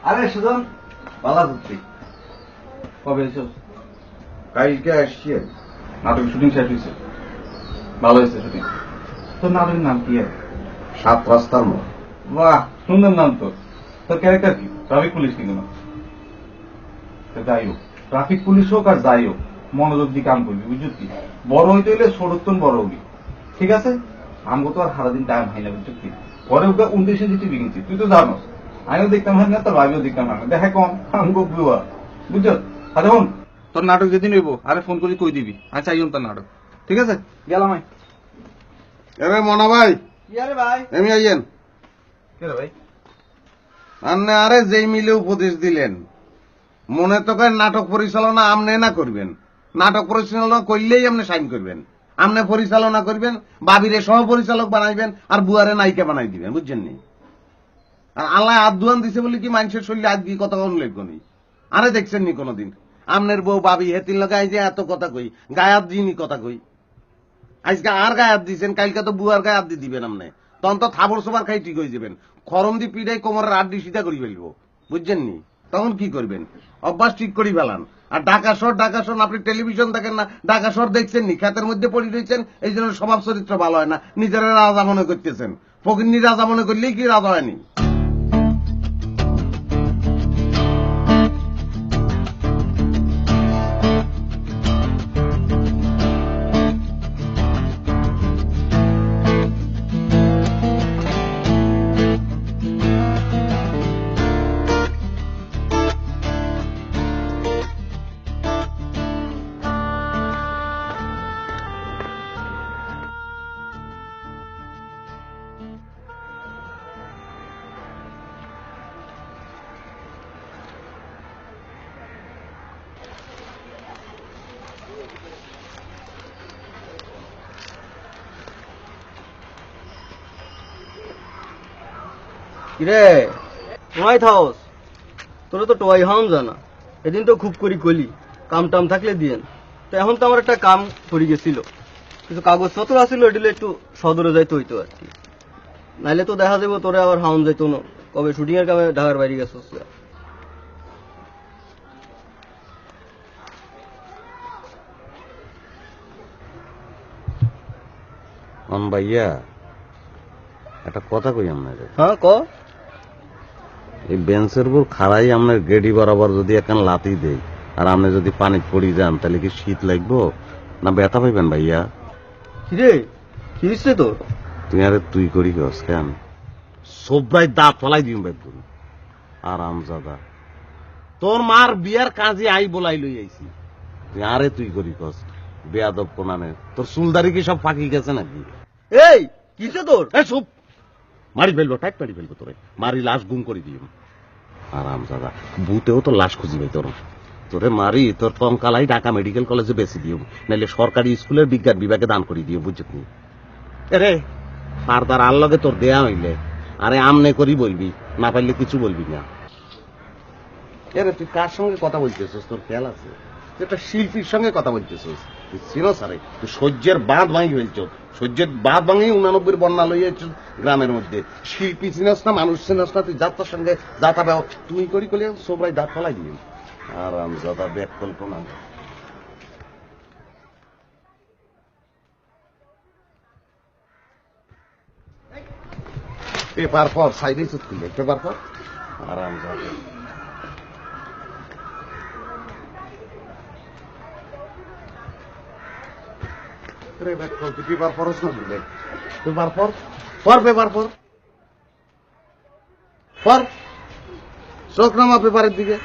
আরে সুজন ভালো বুঝছি। কবে এসো? কালকে আসছি। নাটক শুটিং শেষ হয়েছে, ভালো হয়েছে শুটিং। তোর নাটকের নাম কি? সাত রাস্তার মোড়। বাহ, সুন্দর নাম তো। তোর ক্যারেক্টার কি? ট্রাফিক পুলিশ কি কোনো? যাই হোক, ট্রাফিক পুলিশ হোক আর যাই হোক, মনোযোগ দিয়ে কাম করবি, বুঝলি কি? বড় হইতে হইলে ছোটতন বড় হবি, ঠিক আছে? আমগো তো আর সারাদিন টাইম হয় না, বুঝলি কি? ঘরে ওকে 29 ইঞ্চি টিভি কিনছি, তুই তো জানো। আমিও দেখতাম হয় না, তোর ভাবিও দেখতাম হয় না, দেখা কম আমগো বুয়া, বুঝছ? আরে হন, তোর নাটক যেদিন হইব আরে ফোন করে কই দিবি, আচ্ছা আইন তোর নাটক, ঠিক আছে? গেলাম আমি। এরে মনা ভাই, কি আরে ভাই? এমনি আইয়েন। কে রে ভাই? আপনি আরে যেই মিলে উপদেশ দিলেন, মনে তো করেন নাটক পরিচালনা আমনে না করবেন, নাটক পরিচালনা করলেই আপনি সাইন করবেন, আমনে পরিচালনা করবেন, বাবিরে সহ পরিচালক বানাইবেন আর বুয়ারে নায়িকা বানাই দিবেন, বুঝছেন নি? আর আল্লাহ আদুয়ান দিছে বলে কি মানুষের শরীরে আজ গিয়ে কথা উল্লেখ নি? আরে দেখছেন নি কোনোদিন আমনের বউ বাবি হেতির লগে আইজে এত কথা কই, গায়াত দিনই কথা কই। আজকে আর গায়াত দিচ্ছেন, কালকে তো বুয়ার গায়াত দিয়ে দিবেন আপনি, তখন তো থাবর সোবার খাই ঠিক হয়ে যাবেন, খরম দি পিড়াই কোমরের আড্ডি সিধা করি ফেলবো, বুঝছেন নি? তখন কি করবেন? অভ্যাস ঠিক করি ফেলান। আর ঢাকা শহর আপনি টেলিভিশন দেখেন না, ঢাকা শহর দেখছেন নি? ক্ষেতের মধ্যে পড়ে রয়েছেন, এই জন্য স্বভাব চরিত্র ভালো হয় না, নিজেরা রাজা মনে করতেছেন। ফকিন্নি রাজা মনে করলেই কি রাজা হয়নি? কিরে তোমায় থাওস, তোরা তো টোয়াই হাম জানা। এদিন তো খুব করি কলি কাম টাম থাকলে দিয়েন। তো এখন তো আমার একটা কাম পড়ে গেছিল, কিছু কাগজপত্র আসছিল, এটিলে একটু সদরে যাইতে হইতো আর কি। নাইলে তো দেখা যাবো তোরা আবার হাউন যাইতো না। কবে শুটিং এর কামে ঢাকার বাইরে গেছিস? ভাইয়া একটা কথা কই আপনাদের। হ্যাঁ ক। এই বেঞ্চের উপর খাড়াই আপনার গেডি বরাবর যদি এখন লাতি দেই আর আপনি যদি পানি পড়ি যান, তাহলে কি শীত লাগবো না ব্যথা পাইবেন ভাইয়া? কিরে কি হচ্ছে তোর? তুই আরে তুই করি কস কেন? সবাই দাঁত ফলাই দিম ভাই। আরাম জাদা, তোর মার বিয়ার কাজে আই বলাই লই আইছি, তুই আরে তুই করি কস? বেয়াদব কোনানে, তোর চুলদারি কি সব ফাঁকি গেছে নাকি? এই কিসে তোর? চুপ, মারি ফেলবো, টাইট মারি ফেলবো তোরে, মারি লাশ গুম করে দিও। আরাম দাদা, বুতেও তো লাশ খুঁজবে তোর, তোরে মারি তোর কঙ্কালাই ঢাকা মেডিকেল কলেজে বেশি দিও, নাইলে সরকারি স্কুলের বিজ্ঞান বিভাগে দান করে দিও, বুঝলি? এরে ফারদার আর লগে তোর দেয়া হইলে আরে আমনে করি বলবি, না পারলে কিছু বলবি না। এরে তুই কার সঙ্গে কথা বলতেছিস? তোর খেয়াল আছে? তুই একটা শিল্পীর সঙ্গে কথা বলতেছিস। তুই চিনো সারে, তুই সহ্যের বাঁধ ভাঙি ফেলছ, সহ্যের বাঁধ ভাঙি 89 বন্যা লইয়াছ গ্রামের মধ্যে। শিল্পী চিনস না, মানুষ চিনস না, তুই যাত্রার সঙ্গে যাতা পাও, তুই করি করলে সবাই দাঁত ফেলাই দিবি। আরাম যাতা ব্যাক কল্পনা। পেপার পর সাইডে চুপ করলে, পেপার পর আরাম যাতা। পেপার পরস না দিলে, পেপার পর পর, পেপার পর পর, চোখ নামা পেপারের দিকে।